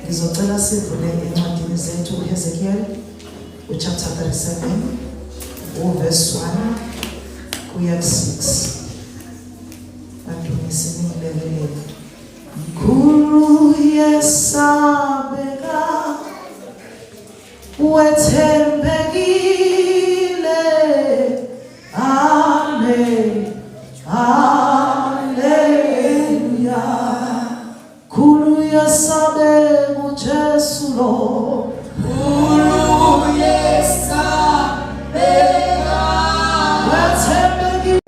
Ngizocela sivule encwadini zethu uHezekiel chapter 37 verse 1 kuya 6. Bantu ngisinilele. Mkhulu yesabeka wethembekile. Amen. Hallelujah. Mkhulu yesabeka uJesu lo. Mkhulu yesabeka wethembekile.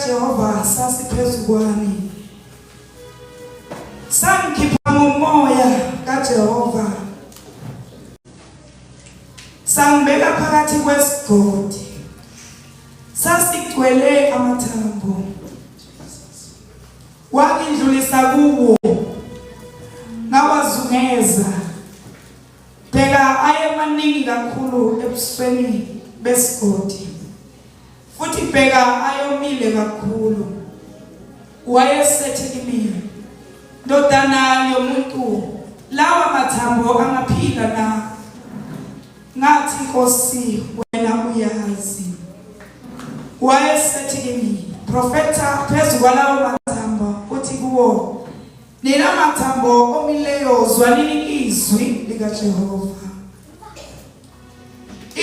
Jehova sasiphezu kwami sangikhipha ngomoya kaJehova sangibeka phakathi kwesigodi sasigcwele amathambo wangidlulisa kuwo ngawazungeza phela ayemaningi kakhulu ebusweni besigodi futhi bheka ayomile kakhulu wayesethi kimi ndodana yomuntu lawa mathambo angaphila na ngathi Nkosi wena uyazi wayesethi kimi profeta phezu kwalawo mathambo uthi kuwo Nina mathambo omileyo zwanini izwi likaJehova.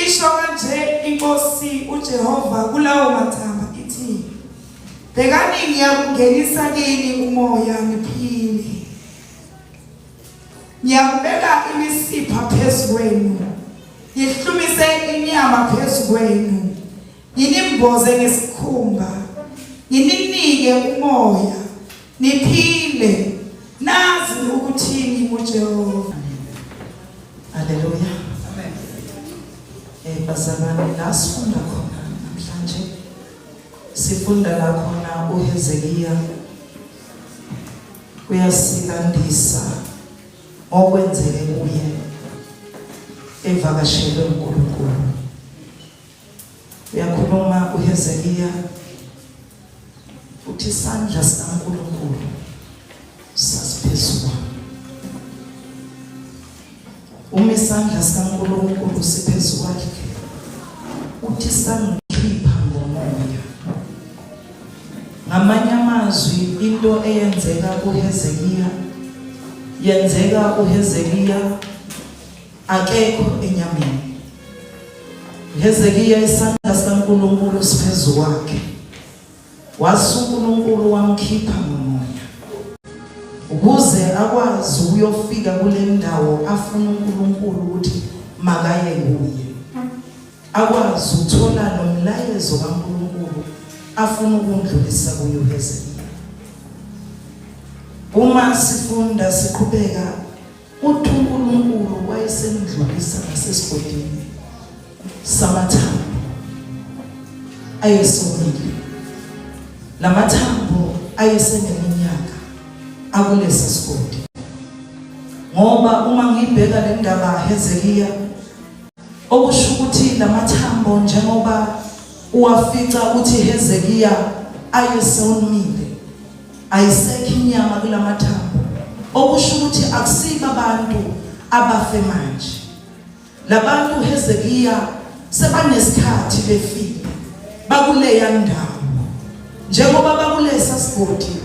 Isho kanje inkosi uJehova kulawo mathamba ithi, bhekani ngiyakungenisa kini umoya ngiphile. Ngiyakubeka imisipha phezu kwenu, ngihlumise inyama phezu kwenu, nginimboze ngesikhumba, ngininike umoya, niphile. Nazi ukuthi nginguJehova. Haleluya. Bazalwane, la sifunda khona namhlanje sifunda la khona uHezekiya uyasikandisa okwenzeke kuye evakashele uNkulunkulu. Uyakhuluma uHezekiya uthi isandla sikaNkulunkulu sasiphezulu. Uma isandla sikaNkulunkulu siphezu kwakhe uthi sangikhipha ngomoya. Ngamanye amazwi into eyenzeka kuHezekiya yenzeka uHezekiya akekho enyameni. uHezekiya isandla sikaNkulunkulu siphezu kwakhe, uNkulunkulu wamkhipha ngomoya ukuze akwazi ukuyofika kule ndawo afuna uNkulunkulu ukuthi makaye kuye, akwazi ukuthola nomlayezo kaNkulunkulu afuna ukundlulisa kuye uHezekiya. Uma sifunda siqhubeka uthi uNkulunkulu wayesemdlulisa nasesigodini samathambo ayesomile. Lamathambo ayeseneminyaka akulesi sigodi. Ngoba uma ngibheka le ndaba kaHezekiya okusho ukuthi lamathambo njengoba uwafica uthi Hezekiya ayesomile, ayisekho inyama kulamathambo, okusho ukuthi akusiba abantu abafe manje. Labantu uHezekiya sebanesikhathi befile bakuleya ndawo, njengoba bakulesa sigodi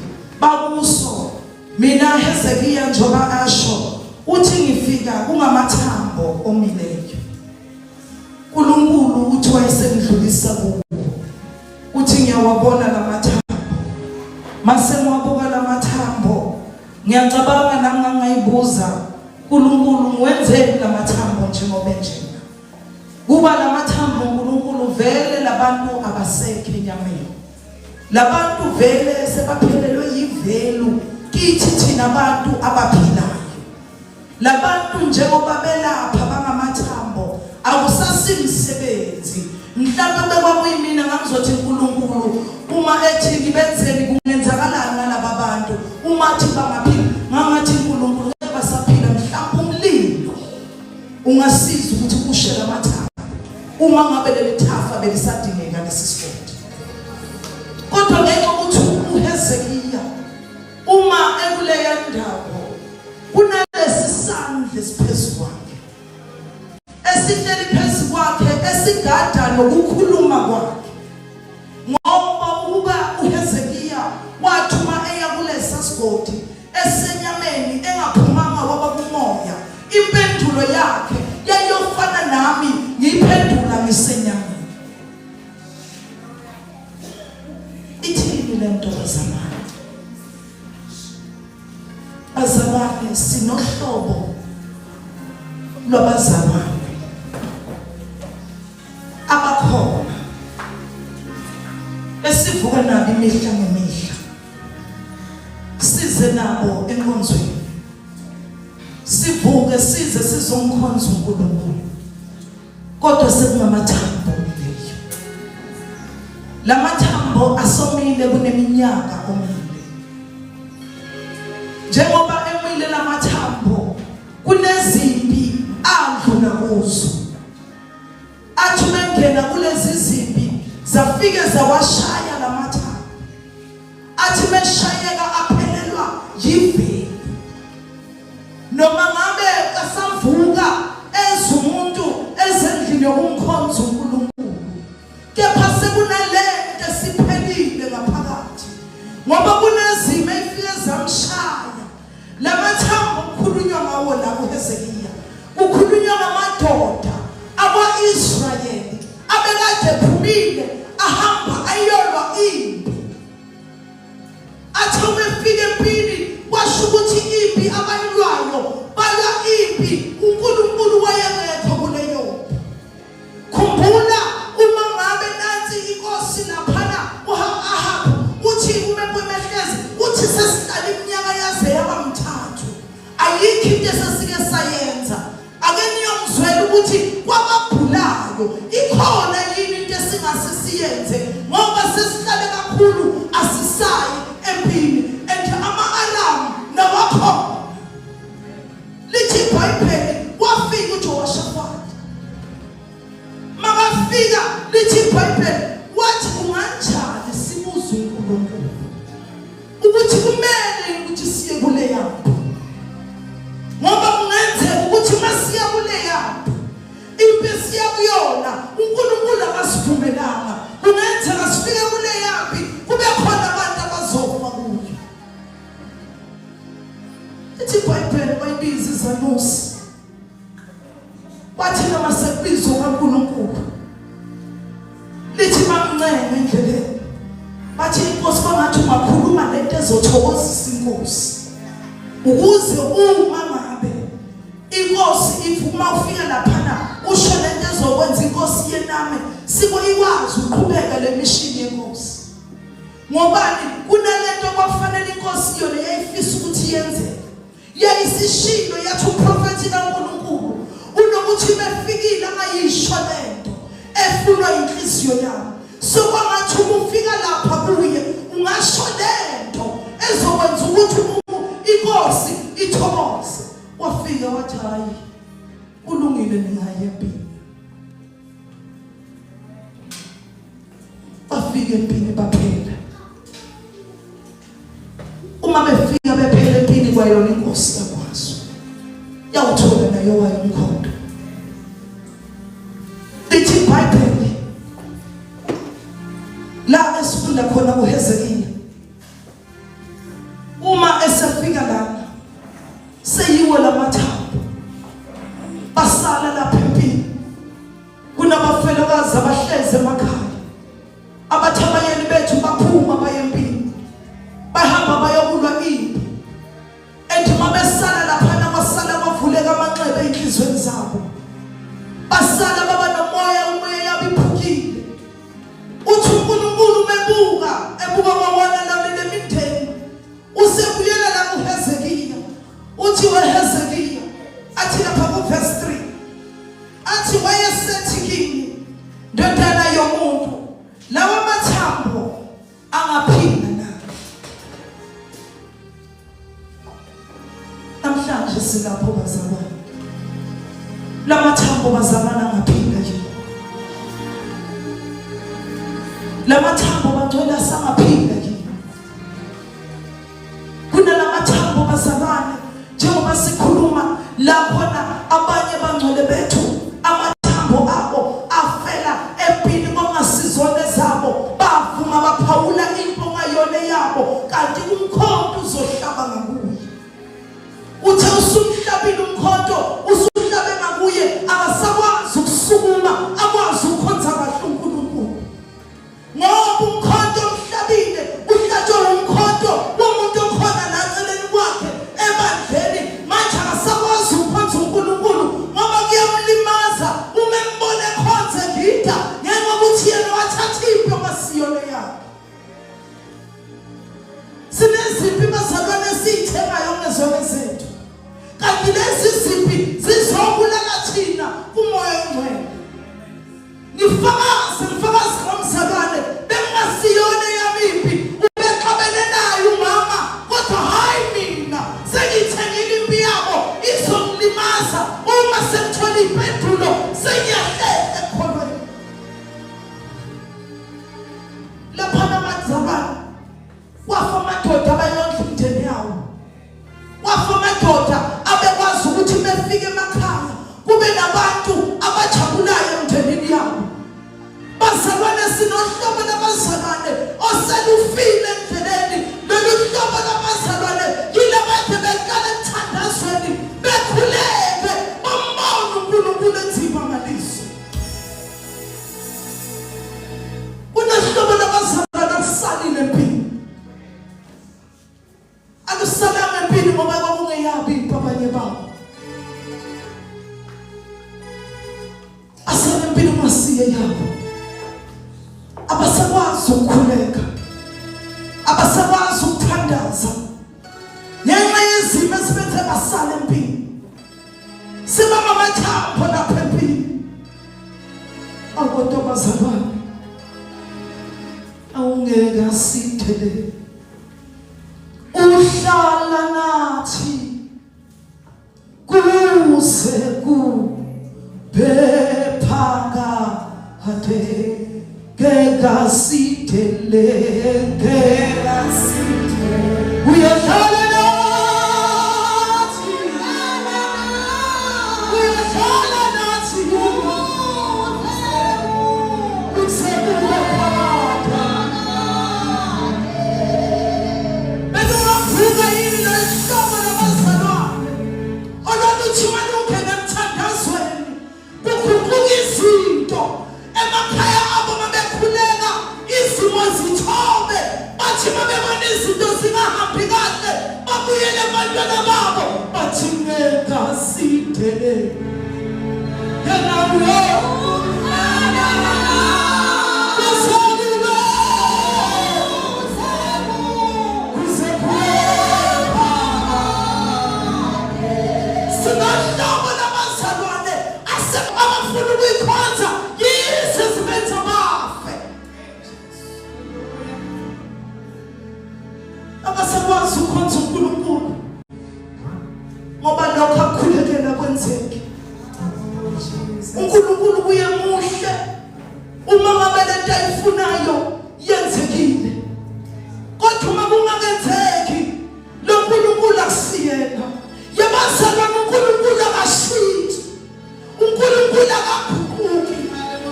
bakuso. Mina Hezekiya njoba asho uthi ngifika kungamathambo omileyo. uNkulunkulu uthi wayesemdlulisa kuwo, uthi ngiyawabona lamathambo. Mase ngiwabuka lamathambo ngiyacabanga nami ngangayibuza uNkulunkulu ngwenzeni lamathambo njengoba njena. Kuba lamathambo uNkulunkulu vele labantu abasekho enyameni. Labantu vele sebaphelelwe yivelu kithi thina abantu abaphilayo. Labantu njengoba belapha bangamathambo akusasimsebenzi. Mhlawumbe bekwakuyimina ngizothi uNkulunkulu uma ethi ngibenzeni kungenzakalani nalabo bantu, uma athi bangaphila ngangathi uNkulunkulu ngeke basaphila. Mhlawumbe umlilo ungasiza ukuthi kushe lamathambo uma ngabe lelithafa belisadingeka lesisikodi. Kodwa ngenxa ukuthi uHezekiya uma ekuleya ndawo kunalesi sandla esiphezu kwakhe, esihleli phezu kwakhe, esigada nokukhuluma kwakhe. Ngoba ukuba uHezekiya wathuma eya kulesa sigodi esenyameni engaphumanga waba kumoya, impendulo yakhe yayofana nami ngiyiphendula ngisenyameni. Ithini le nto bazalwane? Bazalwane, sinohlobo lwabazalwane abakhona esivuka nabo imihla ngemihla, size nabo enkonzweni, sivuke size sizomkhonza uNkulunkulu, kodwa sekungamathambo leyo. Lamathambo asomile kuneminyaka omile. Njengoba emile lamathambo kunezimpi adlula kuzo, athi mengena kulezi zimpi zafike zawashaya lamathambo, athi meshayeka aphelelwa yiveli. Noma ngabe asavuka ezumuntu ezendlini yokumkhonza uNkulunkulu, kepha sekunalento esiphelile ngaphakathi, ngoba kunezimo efike zamshaya uHezekiya kukhulunywa ngamadoda akwa-Israyeli abekade ephumile ahamba ayolwa impi. Athi umefika empini kwasho ukuthi impi abayilwayo balwa impi uNkulunkulu wayengekho kuleyo mpi. Khumbula uma ngabe nansi inkosi laphana uAhabu uthi umehlezi uthi sesihlala iminyaka yaze yaba mithathu ayikho into esesike sayenza. Ake niyongizwela ukuthi kwababhulayo ikhona yini into esingasisiyenze ngoba sesihlale kakhulu asisayi empini and ama-Aramu nawakhona. Lithi iBhayibheli wafika uJehoshafati makafika lithi iBhayibheli wathi kunganjani sibuze uNkulunkulu ukuthi kumele ukuthi siye kuleya mpi ngoba kungenzeka ukuthi masiya kuleya impi siya kuyona uNkulunkulu akasivumelanga. Kungenzeka sifike kuleya mpi kube khona abantu abazofa kuyo. Lithi iBhayibheli bayibiza izanusi wathi noma sekubizwa kaNkulunkulu lithi bamncenge endleleni bathi inkosi bangathi ungakhuluma lento ezothokozisa inkosi ukuze uma ngabe inkosi ivuma ufika laphana usho lento ezokwenza inkosi yename sikwazi uqhubeka le mishini yenkosi. Ngobani kunalento kwafanele inkosi yona yayifisa ukuthi yenzeke yayisishilo yathi uprofeti kaNkulunkulu unokuthi befikile angayisho lento efunwa inhliziyo yami. So kwangathi ufika lapha kuye ungasho lento ezokwenza ukuthi inkosi ithokoze. Wafika wathi hayi kulungile ningaye empini. Bafika empini baphela. Uma befika bephela empini kwayona inkosi yakwazi yawuthola nayo wayo umkhonto. Lithi iBhayibheli la esifunda khona uHezekiya uma esefika lana seyiwo lamathambo basala lapha empini kunabafelokazi abahleze emakhaya abathabayeli bethu baphuma baye empini bahamba bayokulwa impi ethi mabesala laphana basala bavuleka amanxeba enhlizweni zabo basala baba nomoya umoya yabiphukile. Uthi uNkulunkulu ebuka kwabona lami lemindeni usebuyela la kuHezekiya uthi weHezekiya athi lapha kuverse 3 athi wayesethi kimi ndodana yomuntu lawa mathambo angaphinda na. Namhlanje silapho bazalwane lamathambo bazalwana angaphinda nje lamathambo bangcwela sangaphinda nje kunalamathambo bazalwane njengoba sikhuluma lakhona abanye bangcwele bethu amathambo abo afela empini kongasizone zabo bavuma baphawula impunga yone yabo kanti umkhonto uzohlaba ngakuye. Uthe usumhlabile umkhonto usuhlabe ngakuye akasakwazi ukusukuma akwazi ukukhonza kahle uNkulunkulu ngoba umkhonto umhlabile uhlatshwe umkhonto womuntu okhona la eceleni kwakhe ebandleni manje akasakwazi ukukhonza uNkulunkulu ngoba kuyamlimaza uma embona ekhonza ngida ngenxa ukuthi yena wathatha impilo ngasiyona yakhe. Sineziphi bazalwane esiyithengayo ngezona zethu kanti lezi ziphi zizobulala thina kumoya ongcwele. Ngifakazi kamzalwane bengasiyona yamiphi ubexabene nayo umama kodwa hayi mina sengithengile impi yabo izonglimaza uma sengithola impendulo sengiyahleka ekholweni. Lapha namazabane wafa amadoda abayondla imindeni yawo wafa amadoda abekwazi ukuthi befike emakhaya kube nabantu abajabulayo emndenini yabo. Bazalwane sinohlobo labazalwane oselufile endleleni lolu hlobo labazalwane yilabade beqala emthandazweni bekhuleke inhliziyo yabo abasakwazi ukukhuleka abasakwazi ukuthandaza ngenxa yezimo esibenze basala empini sibama amathambo lapha empini akodwa bazalwane awungeke asithele uhlala nathi kuze kube phakade ngegasithele uyahlala nathi uyahlala nathi kuze kube emakhaya abo mabekhuleka izimo zithobe bathi babebona izinto zingahambi kahle babuyele abantwana babo bathi ngegasithele abasakwazi ukhonza uNkulunkulu ngoba lokho akukhulekela kwenzeke. uNkulunkulu kuye muhle uma ngabe lento ayifunayo yenzekile, kodwa uma kungakenzeki lo uNkulunkulu akusiyena. Yabazalwane, uNkulunkulu akashintshi, uNkulunkulu akaguquki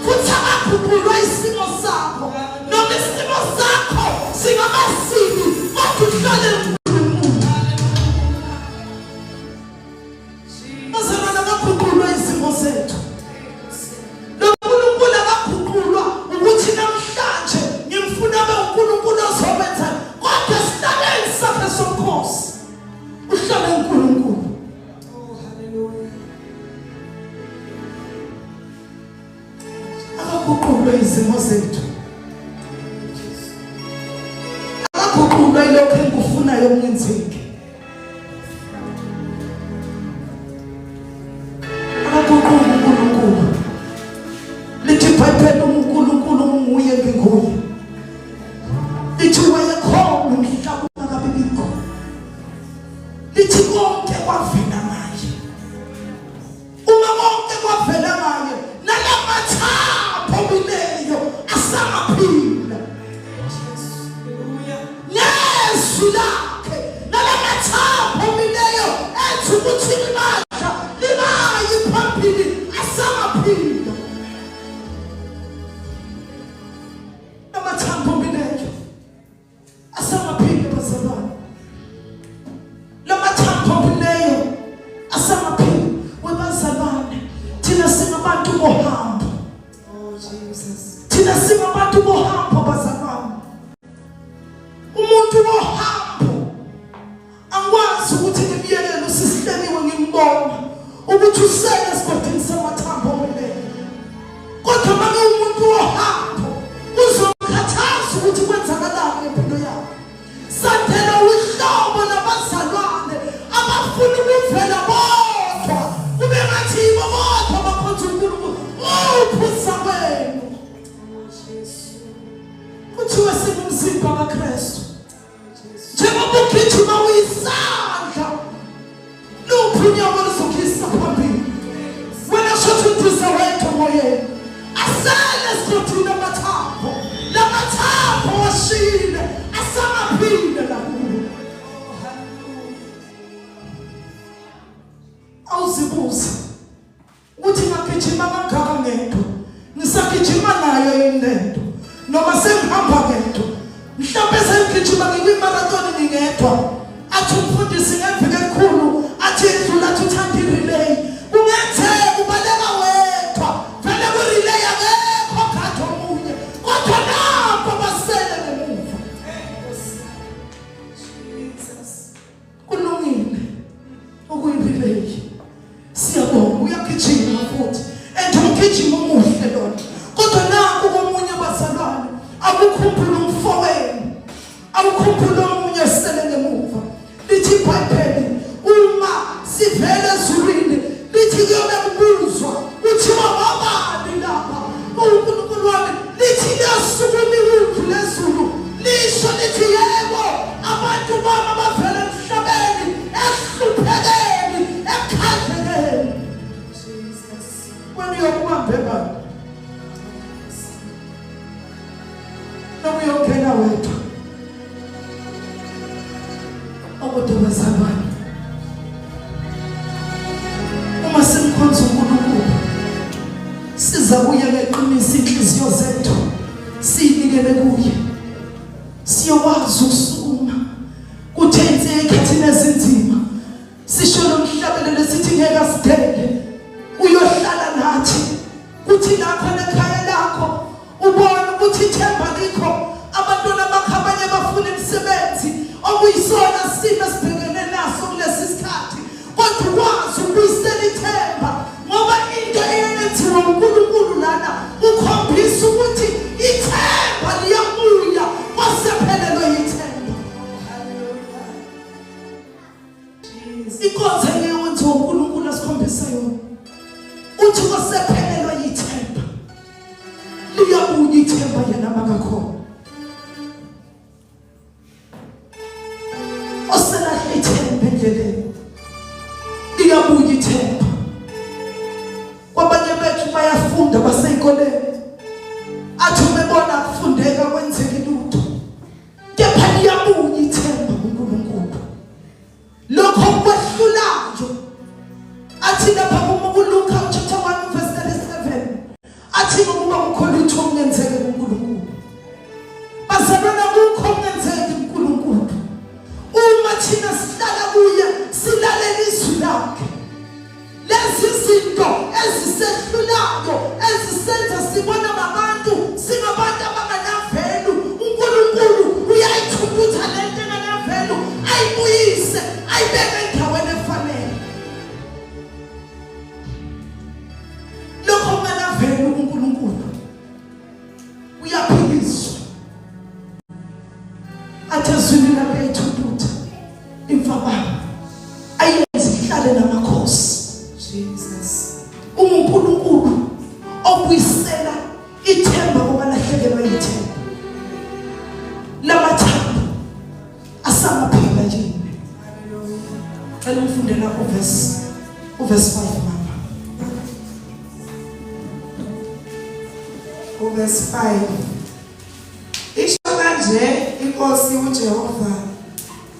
futhi akaguqulwa isimo sakho noma isimo sakho singamasini kodwa uhlale uNkulunkulu. Bazalwane, akaguqulwa izimo zethu. Lo uNkulunkulu akaguqulwa ukuthi namhlanje ngimfuna abe uNkulunkulu ozokwenza, kodwa sihlale isakhe somkhosi uhlale uNkulunkulu. Akaguqulwa izimo zethu, akaguqulwa ilokho engikufunayo kungenzeki, akaguqulwa uNkulunkulu. Lithi iBhayibheli uNkulunkulu nguye nginguye, lithi wayekhona umhlaba ungabe bikho, lithi konke kwavela ngaye. Uma konke kwavela ngaye nalamathambo bileyo asamaphila nezwi lakhe, nalamathambo bileyo ethi ukuthi libadla lingayi phambili asamaphila. Amathambo bileyo asamaphila bazalwane, lamathambo bileyo asamaphila. Webazalwane, thina singabantu bohambo, thina singabantu bohambo bazalwane. Umuntu bohambo angikwazi ukuthi ngimyelele usisihleliwe ngimbona ukuthi usele esigodini samathambo bileyo, kodwa manje umuntu wohambo uzokhathaza ukuthi kwenzakalani empilo yakho. Sandela uhlobo labazalwane abafuna ukuvela bodwa kube ngathi yibo bodwa bakhonza uNkulunkulu. Uphuza wenu kuthiwa singumzimba kaKristu, njengoba ugijima uyisandla luphunyako luzokhisa phambili. Wena shothi uduza wethu moyeni asele esigodini amathambo, lamathambo washile asamaphile lakulo. Awuzibuze ukuthi ngagijima kangaka ngento, ngisagijima nayo indento, noma sengihamba ngento, mhlawumbe sengigijima ngikwimarathoni ngingedwa. Athi umfundisi ngeviki elikhulu athi edlula athi uthanda i-relay, kungenzeka ubaleka wedwa vele ku-relay akekho kade omunye, kodwa nabo basele ngemuva. Kulungile ukuyi-relay, siyabonga uyagijima futhi and umgijimo omuhle lona, uyokubambe bani noma uyongena wedwa kodwa bazalwane uma simkhonza uNkulunkulu sizabuye ngeqiniso inhliziyo zethu siyinikele kuye siyokwazi ukusukuma kuthenze ekhathini ezinzima sisho nomhlabelelo sithi ngeke asidele uyohlala nathi kuthi lapha ekhaya lakho ubone ukuthi ithemba likho abantwana bakho abanye bafuna imisebenzi okuyisona simo sibhekene naso kulesi sikhathi kodwa ukwazi ukuyisela ithemba ngoba into eyenziwa uNkulunkulu lana ukhombisa ukuthi ithemba liyabuya kwasephelelwe yithemba. Inkonzo eyenziwa uNkulunkulu asikhombisa yona uthi kwasephelelwe yithemba liyabuya ithemba yena makakhona oselahle ithemba endleleni liyabuya ithemba. Kwabanye bethu bayafunda baseyikoleni athi umebona kufundeka kwenzeke lutho kepha liyabuya ithemba kuNkulunkulu lokho kwehlulayo athi lapha kuLuka chapter 1 verse 37 athi ngoba kukhona itho okungenzeke kuNkulunkulu bazalwana kukho okungenzeke kuNkulunkulu uma thina sihlala kuye silalela izwi lakhe lezi zinto ezisehlulayo ezisenza sibona ngabantu singabantu abanganavelu uNkulunkulu uyayithutha lento enganavelu ayibuyise ayibeke endaweni efanele lokho kunganavelu uNkulunkulu uyaphikiswa athezwini lakhe ayithutha imfababa ayenze ihlale namakhosi. Jesus uNkulunkulu obuyisela ithemba kubalahlekelwa yithemba lamathambo asamaphela yini. Haleluya. Ngifundela uverse 5 mama. Verse 5 isho kanje inkosi uJehova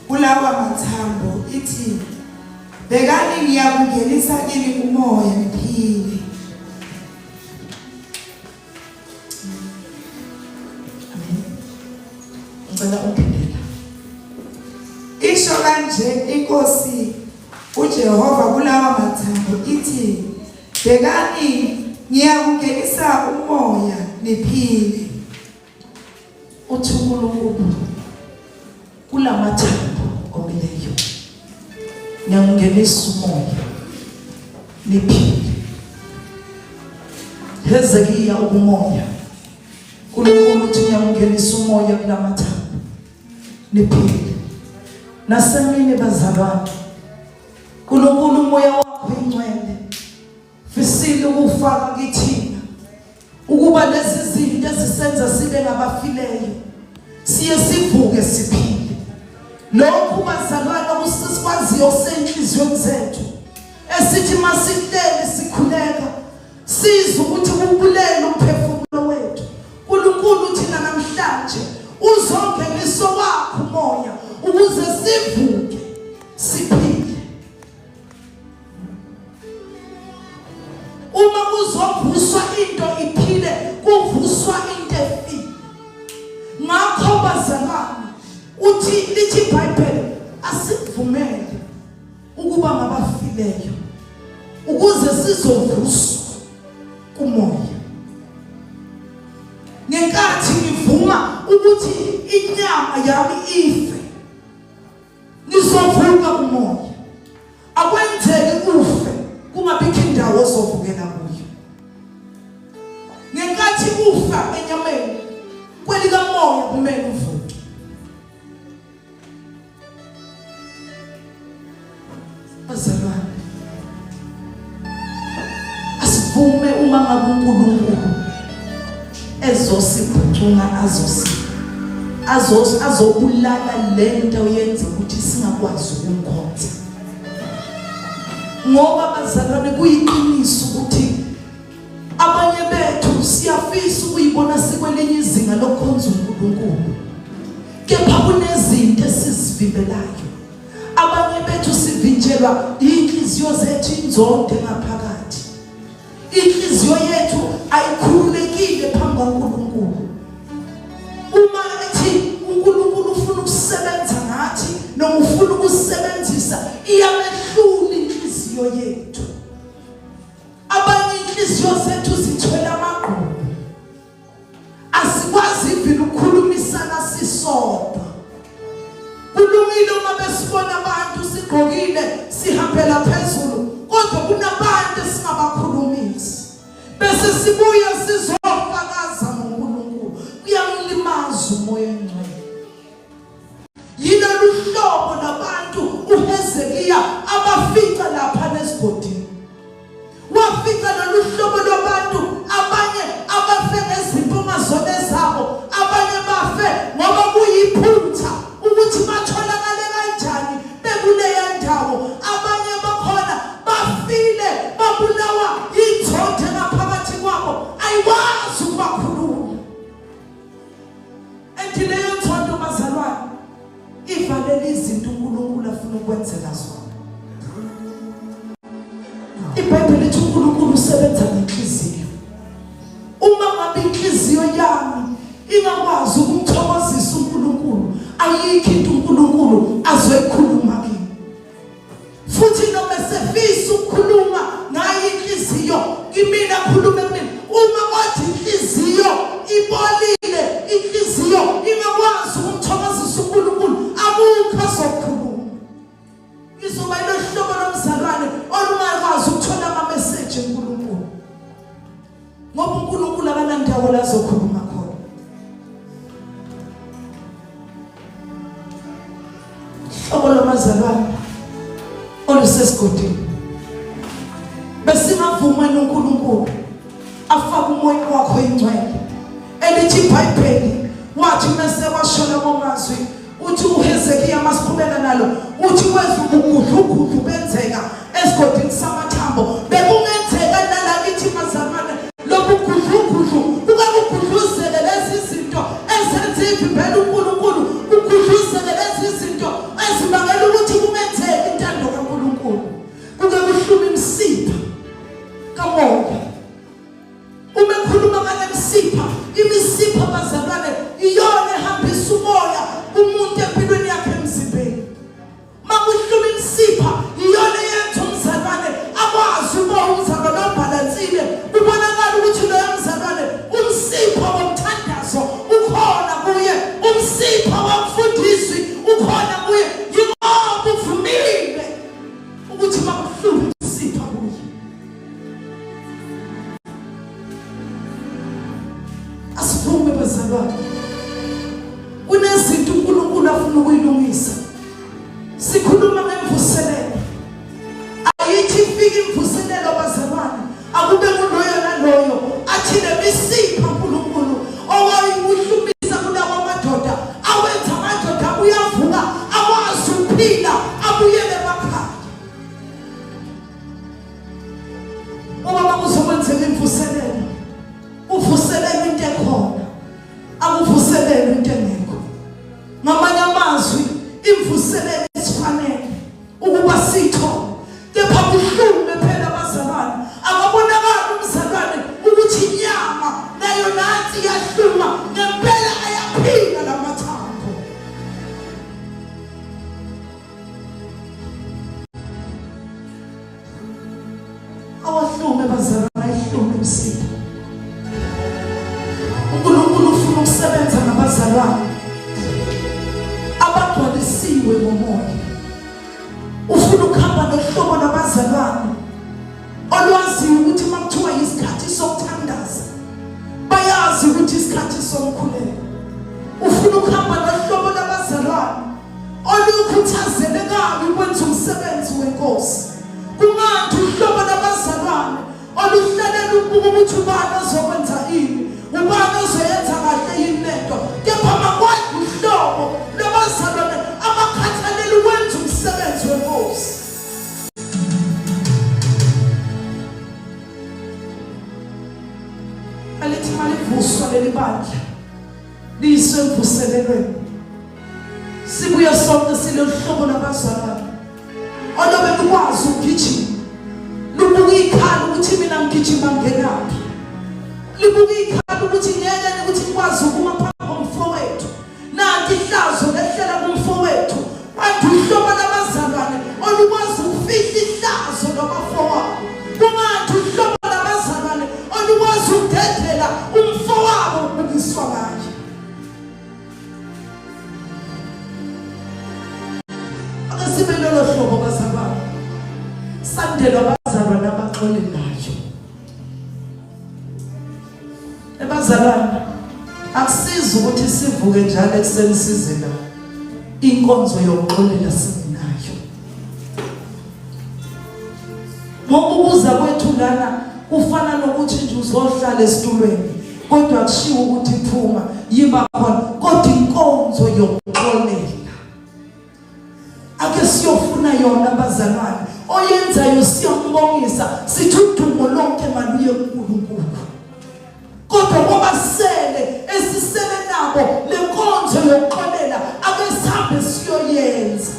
kulawa mathambo ithi bekani ngiyakungenisa kini umoya niphile. Amen. Ngicela ungiphendela. Isho kanje inkosi uJehova kulawa mathambo ithi bekani ngiyakungenisa umoya niphile. Uthi uNkulunkulu kulamathambo omileyo ngiyangenisa umoya niphile. Hezekiya umoya uNkulunkulu uthi ngiyangenisa umoya kulamathambo niphile. Nasemini bazalwane uNkulunkulu umoya wakho ingcwele fisile ukufaka kithina ukuba lezi zinto ezisenza sibe ngabafileyo siye sivuke siphile. Lokhu bazalwane okusikwaziyo senhliziyweni zethu esithi masihlele sikhuleka sizwe ukuthi kubulele umphefumulo wethu uNkulunkulu thina namhlanje uzongenisa wakho umoya ukuze sivuke siphile. Uma kuzovuswa into iphile kuvuswa into efile. Ngakho bazalwane uthi lithi iBhayibheli asivumele ukuba ngabafileyo ukuze sizovuswa kumoya. Ngenkathi ngivuma ukuthi inyama yami ife nizovuka kumoya akwenzeki ufe kungabikho indawo ozovukela kuyo. Ngenkathi ufa enyameni kwelika moya kumele uvuke. Bazalwane asivume uma ngabe uNkulunkulu ezosiphucunga azobulala lento yenze ukuthi singakwazi ukumkhonza. Ngoba bazalwane kuyiqiniso ukuthi siyafisa ukuyibona sikwelinye izinga lokukhonza uNkulunkulu. Kepha kunezinto esizivimbelayo. Abanye bethu sivinjelwa inhliziyo zethu inzonde ngaphakathi. Inhliziyo yethu ayikhululekile phambi kaNkulunkulu. Uma ethi uNkulunkulu ufuna ukusebenza ngathi noma ufuna ukusebenzisa iyamehlula inhliziyo yethu. Abanye inhliziyo zethu zithwele amagqubu. Asikwazi vile ukukhulumisana sisodwa. Kulungile uma besibona abantu sigqokile sihambela phezulu, kodwa kunabantu singabakhulumisi. Bese sibuya sizofakaza ngoNkulunkulu. Kuyamlimaza umoya engcwele. Yilolu hlobo labantu uHezekiya abafica lapha nesigodini. Wafica lolu hlobo labantu abanye abafe ngezimpunga zabo, abanye bafe ngoba kuyiphutha ukuthi batholakale kanjani bekuleya ndawo. Abanye bakhona bafile babulawa inzonde ngaphakathi kwabo, ayikwazi ukubakhulula. Leyo nzonde bazalwane ivalele izinto uNkulunkulu afuna ukwenzela zona. iBhayibheli lithi uNkulunkulu usebenza ngenhliziyo. Uma ngabe inhliziyo yami ingakwazi ukumthokozisa uNkulunkulu, ayikho into uNkulunkulu azoyikhuluma kimi. Futhi noma sefisa ukukhuluma ngayo inhliziyo, kimina khuluma kimi. Uma kwathi inhliziyo ibolile, inhliziyo ingakwazi ukumthokozisa uNkulunkulu, akukho azokhuluma. Izoba ilo hlobo lomzalwane olungakwazi ukuthola ama-message eNkulunkulu. Ngoba uNkulunkulu akanandawo la azokhuluma khona. Hlobo lomazalwane olusesigodini. Besingavuma noNkulunkulu afake umoya wakho ingcwele. Elithi iBhayibheli wathi mase washona ngomazwi, uthi uHezekiya masiqhubeka nalo, uthi kweza ubugudlugudlu benzeka esigodini samathambo. Bekungenzeka nalakithi mazalwane lobu gudlugudlu ukakugudluzele lezi zinto ezenza ivimbela uNkulunkulu, ugudluzele lezi zinto ezibangela ukuthi kungenzeki intando kaNkulunkulu. Kuke kuhluma imsipha kamoya. Uma ekhuluma ngale msipha, imisipha bazalwane iyona ehambisa umoya umuntu empilweni yakhe emzimbeni. Makuhluma imsipha iyona yenza umzalwane akwazi umoya umzalwane obhalansile. Kubonakala ukuthi lo mzalwane umsipha womthandazo ukhona kuye, umsipha womfundisi ukhona kuye. Yingoba uvumile ukuthi makuhluma imsipha kuye. Asivume bazalwane, kunezinto uNkulunkulu afuna ukuyilungisa. Sikhuluma ngemvuselelo, ayithi ifike imvuselelo bazalwane akube kuloyo naloyo athi lemisipha uNkulunkulu owayihlumisa kulawo amadoda awenza amadoda uyavuka akwazi ukuphila abuyele emakhaya. Uma kuzokwenzeka imvuselelo, uvuselele into ekhona, akuvuselele into engekho. Ngamanye amazwi imvuselelo esifanele ukuba sithole. Kepha kuhlume phela bazalwane, akabonakala umzalwane ukuthi inyama nayo nathi iyahluma ngempela, ayaphila lamathambo. Awahlume bazalwane, ayihlume imsipha. uNkulunkulu ufuna ukusebenza nabazalwane abagcwalisiwe ngomoya. Ufuna ukuhamba nohlobo lwabazalwane olwaziyo ukuthi makuthiwa isikhathi sokuthandaza bayazi ukuthi isikhathi somkhuleko. Ufuna ukuhamba nohlobo lwabazalwane olukhuthazele kabi ukwenza umsebenzi wenkosi. Kungathi uhlobo lwabazalwane oluhlalela ukubuka ukuthi ubani ozokwenza ini, ubani ozoyenza kahle yini lento. Kepha makwazi uhlobo lwabazalwane abakhathalela ukwenza umsebenzi wenkosi. Alithi malivuswa leli bandla liyiswe emvuselelweni sibuye sonke silohlobo labazalwane olobe lukwazi ukugijima lubuka ikhala ukuthi mina ngigijima ngenaphi libuka ikhala ukuthi ngeke ukuthi ngikwazi ukuma phambi komfowethu nanti ihlazo lehlela kumfowethu bantu uhlobo labazalwane olukwazi ukufihla ihlazo lobafowabo kungathi uhlobo labazalwane olukwazi ukudedela umfowabo ubukiswa ngaye akasibelelo hlobo bazalwane sandelwa abazalwane abaxolelayo ebazalwane akusiza ukuthi sivuke njalo ekuseni sizela inkonzo yokuxolela sinayo ngoba ukuza kwethu lana kufana nokuthi nje uzohlala esitulweni kodwa akushiwo ukuthi iphuma yiba khona kodwa inkonzo yokuxolela ake siyofuna yona abazalwane oyenzayo siyambongisa sithi udumo lonke maluye kuNkulunkulu kodwa ngoba sele esisele nabo lenkonzo yokuxolela ake sihambe siyoyenza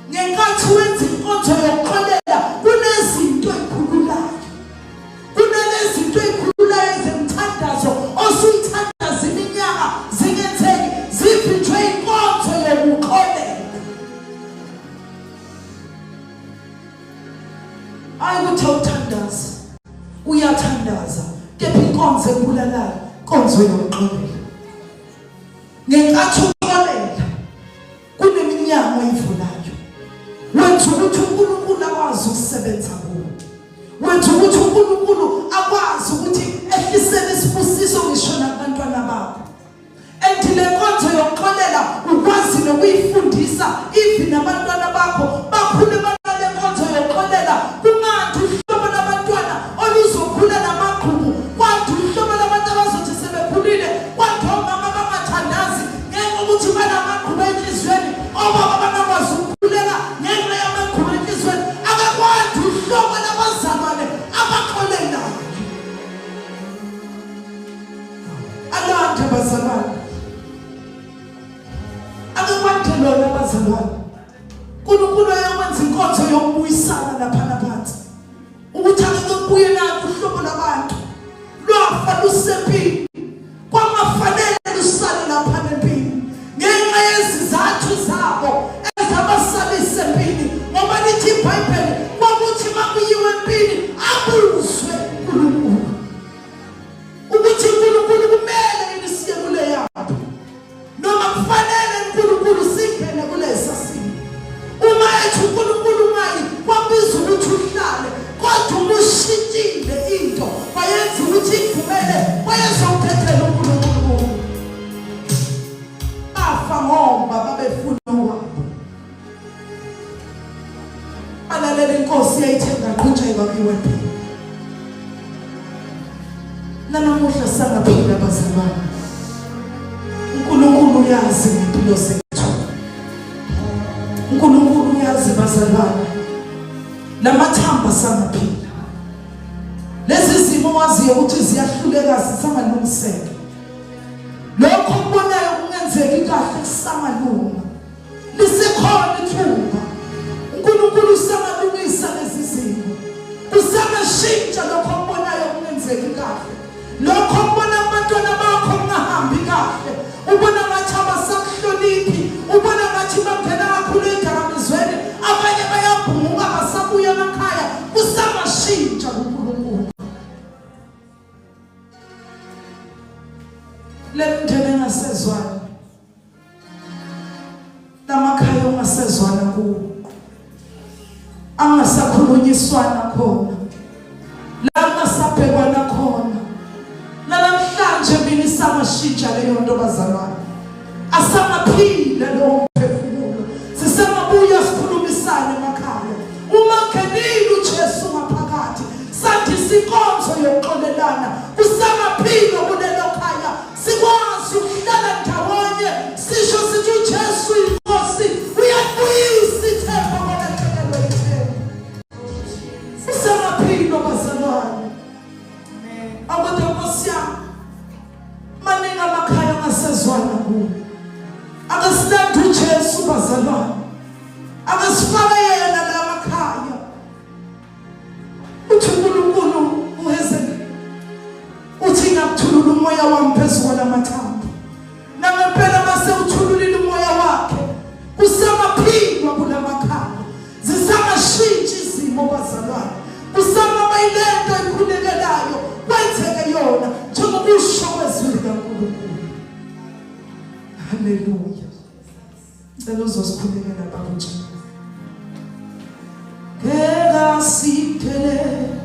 ngenkathi wenza inkonzo yokuxolela kunezinto ezikhululayo kunezinto ezikhululayo ezemthandazo osuyithandaza iminyaka zingenzeki zivinjwe inkonzo yokuxolela ayikuthi uthandaza uyathandaza kepha inkonzo ebulalayo inkonzo yokuxolela ngenkathi uxolela kuneminyango eyivulayo wenza ukuthi uNkulunkulu akwazi ukusebenza kuwo wenza ukuthi uNkulunkulu akwazi ukuthi ehlisele isibusiso ngisho nabantwana bakho endile nkonzo yokuxolela ukwazi nokuyifundisa even abantwana bakho bakhule balale nkonzo yokuxolela kungathi uhlobo labantwana oluzokhula namaqhubu kwathi uhlobo labantu abazothi sebekhulile kwathi omama bangathandazi ngenxa ukuthi banamaqhubu enhlizweni obaba bangakwazi ukukhulela ngenxa yamaqhubu enhlizweni akakwazi uhlobo labazalwane abaxolelayo alande bazalwane akakwazi lona bazalwane uNkulunkulu ayakwenza inkonzo yokubuyisana lapha naphansi ukuthi akubuye nakho uhlobo labantu lwafa lusempini kwamafanele lusale lapha empini ngenxa yezizathu zabo ezabasalisa empini ngoba lithi iBhayibheli ukuthi makuyiwe empini abuzwe uNkulunkulu ukuthi uNkulunkulu kumele inisiye kule yabo noma kufanele uNkulunkulu singene kulesa simo uma ethi uNkulunkulu mayi kwabiza ukuthi uhlale kodwa umushintshile into wayenza ukuthi ivumele wayezokuthetela uNkulunkulu afa ngoba babefuna wabo alalela inkosi yayithenga qhutshwa ibakiwe empini nanamuhla sangaphila bazalwane uNkulunkulu uyazi impilo zethu uNkulunkulu uyazi bazalwane lamathamba sangaphila lezi zimo waziyo ukuthi ziyahluleka zisangalungiseka lokho kubonayo kungenzeki kahle kusangalunga lisekhona ithuba uNkulunkulu usangalungisa lezi zimo kusangashintsha lokho kubonayo kungenzeki kahle lokho kubona abantwana bakho kungahambi kahle ubona ngathi abasakuhloniphi ubona ngathi bangena kakhulu edakamizweni abanye bayabhunga basabuya emakhaya kusamashintsha uNkulunkulu lemndeni engasezwana lamakhaya ongasezwana kuwo angasakhulunyiswana khona la angasabhekwana khona namhlanje mina isamashintsha leyo nto bazalwane asamaphile lo mphefumulo sisemabuya sikhulumisane emakhaya uma ngenile uJesu ngaphakathi sathi sinkonzo yokuxolelana kusamaphile kulelo khaya sikwazi ukuhlala ndawonye sisho sithi uJesu inkosi uyabuyisa ithemba kwalahlekelo ithemba sisemaphile bazalwane akodwa uNkulunkulu. Haleluya. Ngicela uzosikhulekela baba uNtshaka. Ngeke siphelele